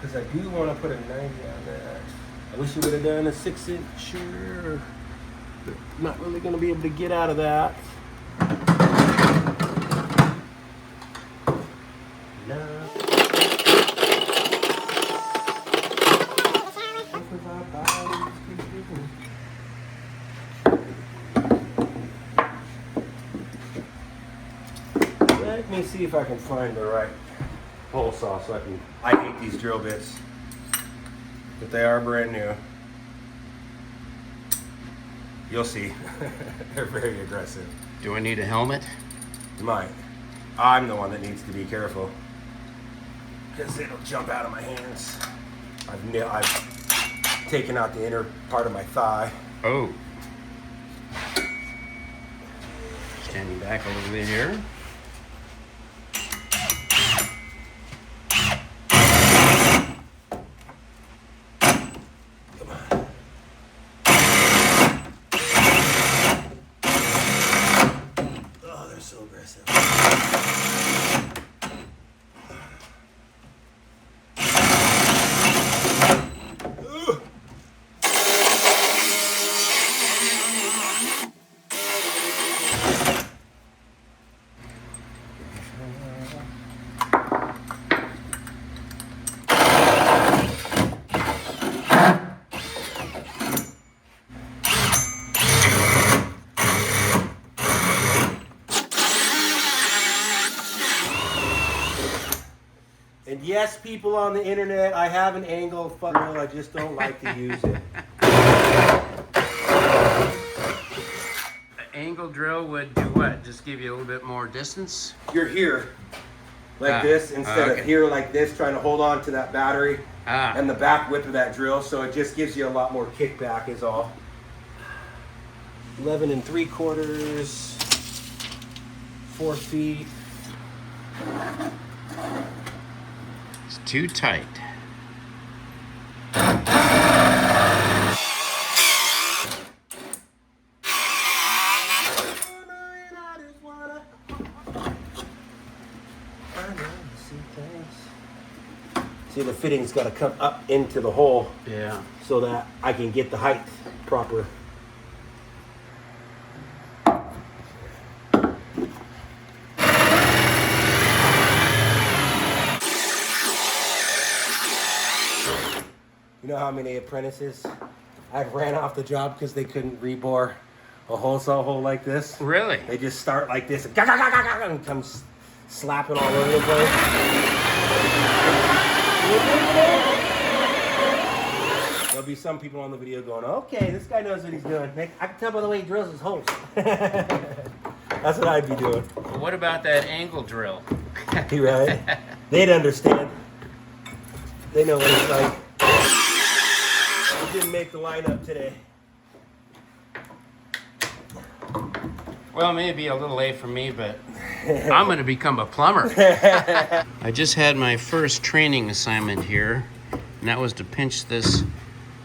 Because I do want to put a 90 on that. I wish you would have done a 6-incher. But not really going to be able to get out of that. No. Let me see if I can find the right hole saw so I can. I hate these drill bits, but they are brand new. You'll see. They're very aggressive. Do I need a helmet? You might. I'm the one that needs to be careful because it'll jump out of my hands. I've taken out the inner part of my thigh. Oh. Standing back a little bit here. And yes, people on the internet, I have an angle drill, I just don't like to use it. An angle drill would do what? Just give you a little bit more distance? You're here, like this, instead of here like this, trying to hold on to that battery and the back whip of that drill, so it just gives you a lot more kickback is all. 11 3/4, 4 feet. It's too tight. See, the fitting's got to come up into the hole, Yeah. so that I can get the height proper. You know how many apprentices I've ran off the job because they couldn't rebore a hole saw hole like this? Really? They just start like this and come slapping all over the place. There'll be some people on the video going, okay, this guy knows what he's doing. I can tell by the way he drills his holes. That's what I'd be doing. Well, what about that angle drill? You right? They'd understand. They know what it's like. Didn't make the lineup today. Well, it may be a little late for me, but I'm going to become a plumber. I just had my first training assignment here, and that was to pinch this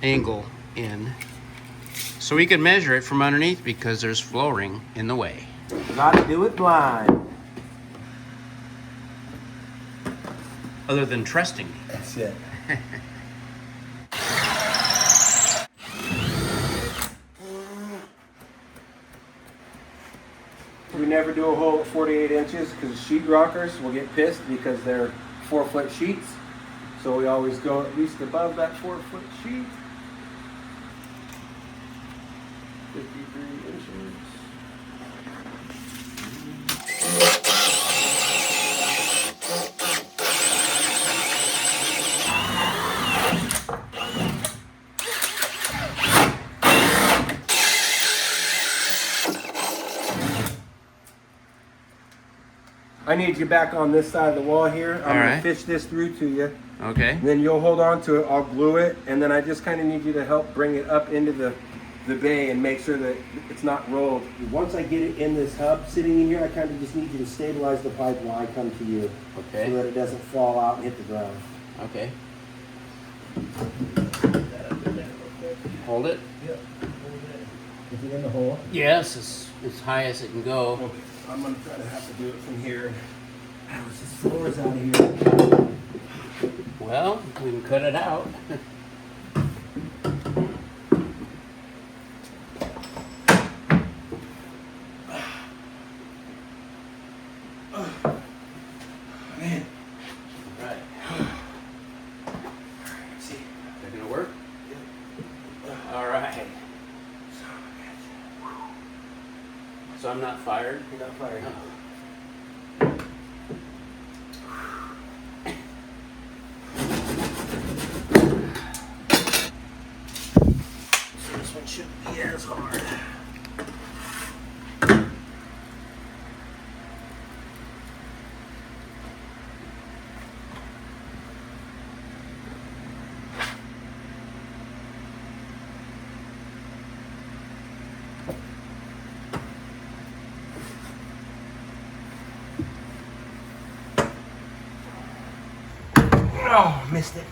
angle in so we could measure it from underneath because there's flooring in the way. Gotta do it blind. Other than trusting me. That's it. We never do a hole at 48 inches because sheetrockers will get pissed because they're 4-foot sheets. So we always go at least above that 4-foot sheet. 53 inches. I need you back on this side of the wall here. I'm going to fish this through to you. Okay. And then you'll hold on to it. I'll glue it. And then I just kind of need you to help bring it up into the bay and make sure that it's not rolled. Once I get it in this hub sitting in here, I kind of just need you to stabilize the pipe while I come to you. Okay. So that it doesn't fall out and hit the ground. Okay. Hold it? Yep. Is it in the hole? Yes, as high as it can go. Okay. I'm going to try to have to do it from here. This floor is out of here. Well, we can cut it out. Man. Right. See. Is that gonna work? All right. So I'm not fired? You're not fired. No. So this one shouldn't be as hard. Oh, missed it.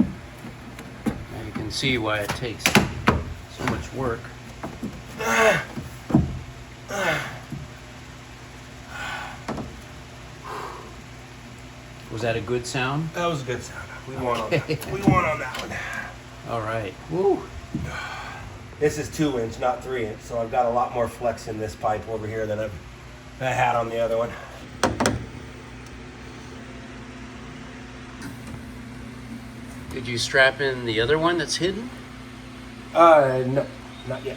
Now you can see why it takes so much work. Was that a good sound? That was a good sound. We won on that. We won on that one. All right. Woo. This is 2-inch, not 3-inch, so I've got a lot more flex in this pipe over here than I had on the other one. Did you strap in the other one that's hidden? No, not yet.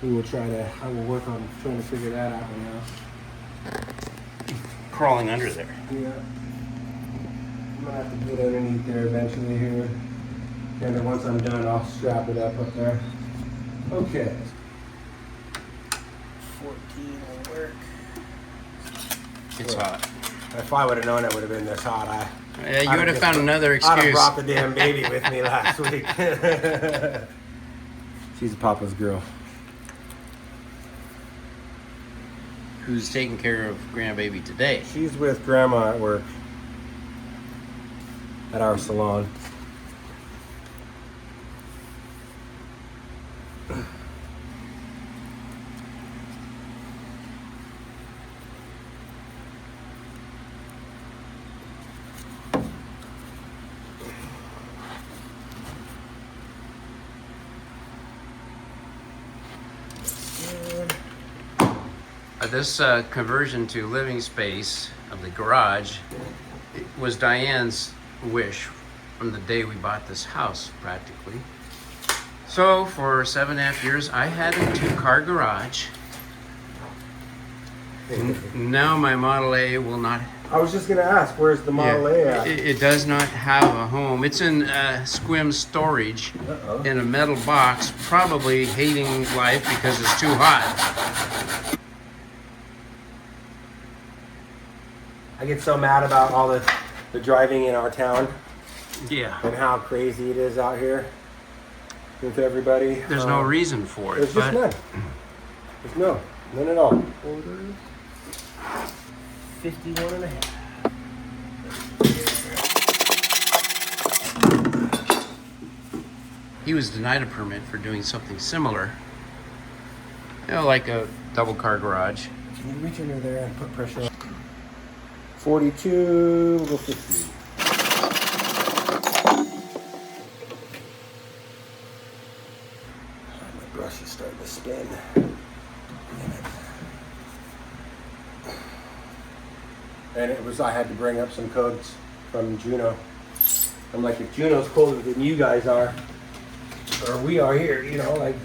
I will work on trying to figure that out now. Crawling under there. Yeah. I'm gonna have to get underneath there eventually here. And then once I'm done, I'll strap it up there. Okay. 14 will work. It's hot. If I would have known it would have been this hot, Yeah, you would have found another I'd have excuse. brought the damn baby with me last week. She's Papa's girl. Who's taking care of grandbaby today? She's with Grandma at work. At our salon. This conversion to living space of the garage was Diane's wish from the day we bought this house, practically. So for 7.5 years, I had a 2-car garage. Now my Model A will not. I was just gonna ask, where's the Model A at? It does not have a home. It's in Sequim storage in a metal box, probably hating life because it's too hot. I get so mad about all the driving in our town Yeah. and how crazy it is out here with everybody. There's no reason for it. There's just but none. There's none at all. 51 and a half. He was denied a permit for doing something similar. You know, like a double car garage. Can you reach under there and put pressure on? 42, we'll go 50. My brush is starting to spin. And I had to bring up some codes from Juno. I'm like, if Juno's colder than you guys are, or we are here, like,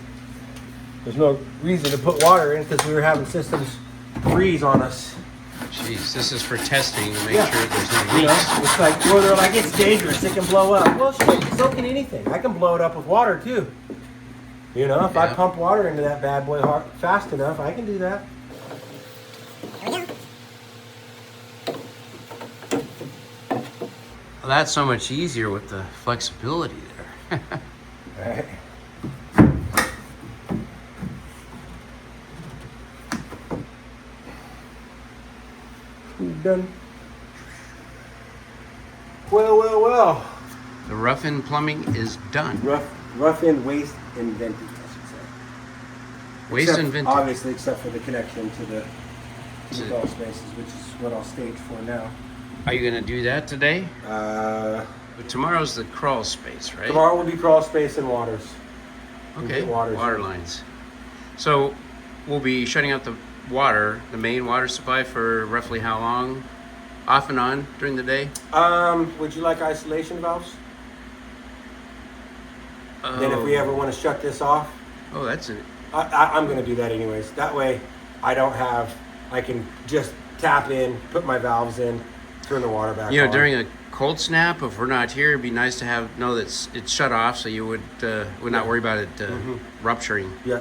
there's no reason to put water in because we were having systems freeze on us. Jeez, this is for testing to make sure there's no leaks. It's like, well, they're like, it's dangerous, it can blow up. Well, shit, so can anything. I can blow it up with water too. If I pump water into that bad boy fast enough, I can do that. Well, that's so much easier with the flexibility there. All right. Done. Well. The rough-in plumbing is done. Rough in waste invented, I should say. Waste invented. Obviously, except for the connection to the crawl spaces, which is what I'll stage for now. Are you gonna do that today? Uh, But tomorrow's the crawl space, right? Tomorrow will be crawl space and waters. Okay, Waters water in. lines. So we'll be shutting out the water, the main water supply for roughly how long? Off and on during the day? Would you like isolation valves? Oh. Then if we ever want to shut this off, Oh, that's it. I'm going to do that anyways. That way I can just tap in, put my valves in, turn the water back on. You know, during a cold snap, if we're not here, it'd be nice to know that it's shut off, so you would not worry about it rupturing. Yeah,